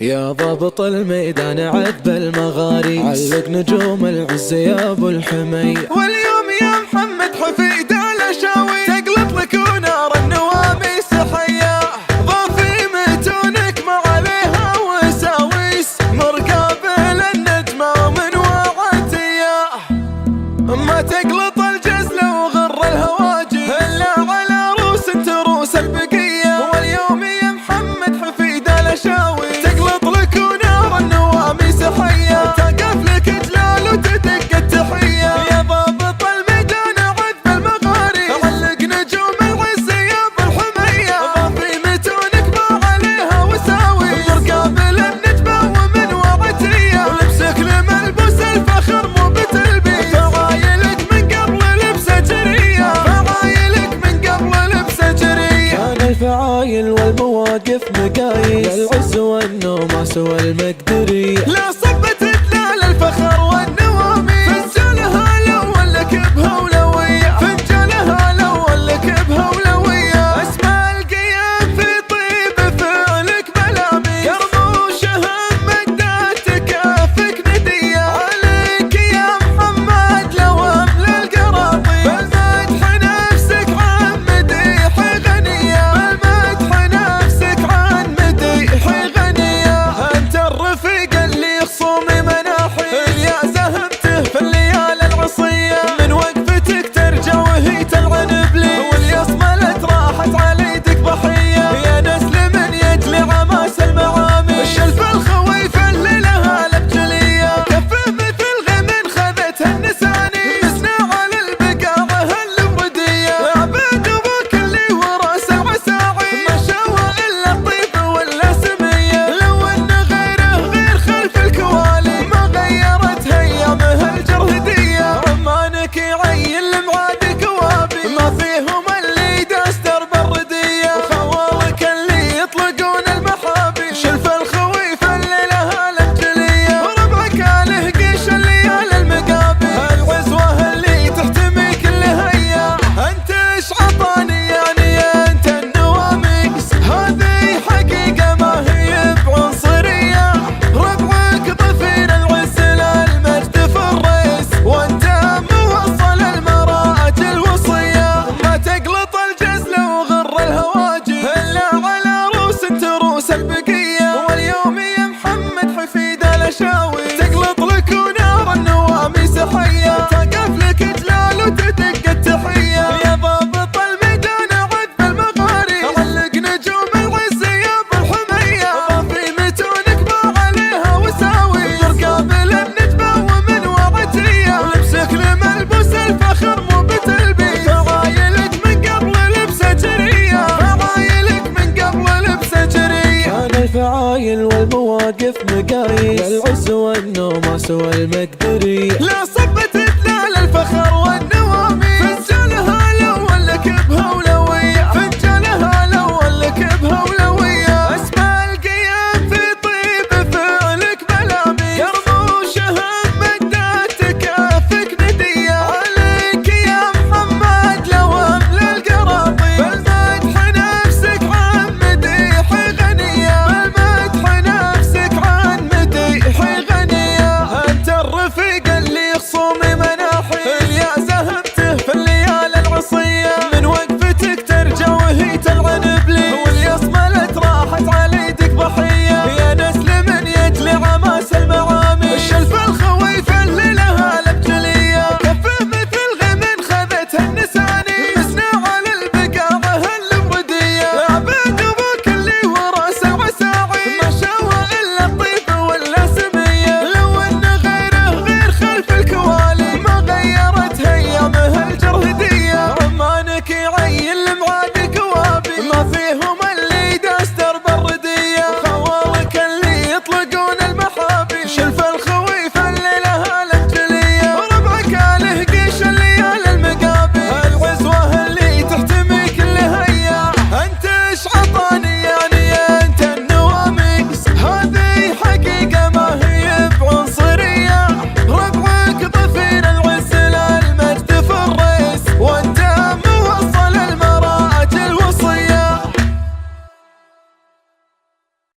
يا ضابط الميدان عذب المغاري، علق نجوم العز يا ابو الحمي. واليوم يا محمد حفيد الاشاوي تقلط لك ونار النواميس حيا. ضافي متونك ما عليها وساويس، مرقابل النجمة ومن وعتيا. ما تقلط الجزل وغر الهواجي الا على روس تروس البقية. واليوم يا محمد حفيد الاشاوي تقلط لك ونار النواميس حيا. تقف لك جلال وتدق التحية يا ضابط الميدان عذب المغاري، علق نجوم العز يا ابو الحمية. ضافي متونك ما عليها وساوي، مرقابل النجمة ومن وعتية. ولبسك لملبوس الفخر مو بتلبيس، فعايلك من قبل لبسه جرية، فعايلك من قبل لبسه جرية. كان الفعايل والمواقف مقاييس، العز والنوماس والمقدرية. لا صبت دلال الفخر والنواميس، فنجانها الاول لك بهولوية، فنجانها الاول لك بهولوية. اسمع القيام في طيب فعلك ملاميس، كرموشها مدات تكافك ندية. عليك يا محمد لو املا القراطيس، بالمدح نفسك عن مديح غنية، بالمدح نفسك عن مديح غنية. انت الرفيق اللي خصومي مناحي، يا زهمته في الليالي العصية. من وقفتك ترجع وهي تلعن بلي، واللي اصملت راحت على يدك ضحية. يا نسل من يجلي عماس المعامي، الشلف الخويف اللي لها الابجلية. كفه مثل غمن خذتها النساني، مسنا على البقاعة الوردية. عبد ابوك اللي وراس العساعي، ما شوى الا الطيب ولا سمية. لو ان غيره غير خلف الكوالي، ما غيرت ايامه الجرهدية. عمانك يعين لمعادك وابي، ما فيهم اللي داس درب الردية. وخوالك اللي يطلقون المحابي، شلف الخويف اللي لها الابجلية. وربعك اله قيش الليالي المقابي، العزوة اللي تحتمي كل هيا. انت ايش عطاني يعني انت النواميس، هذه حقيقة ما هي بعنصرية. ربعك ضفير العز للمجد في الريس، وانت موصل المراءة الوصية. ما تقلط الجزل وغر الهواجي الا على روس تروس البقية. واليوم يا محمد حفيد الاشاوي تقلط لك ونار النواميس حيا. تقف لك جلال وتدق التحية يا ضابط الميدان عذب المغاري، علق نجوم العز يا ابو الحمية. ضافي متونك ما عليها وساوي، مرقابل النجمة ومن وعتية. ولبسك لملبوس الفخر مو بتلبيس، فعايلك من قبل لبسه جرية، فعايلك من قبل لبسه جرية. كان الفعايل والمواقف مقاييس، العز والنوماس والمقدرية. لا صبت دلال الفخر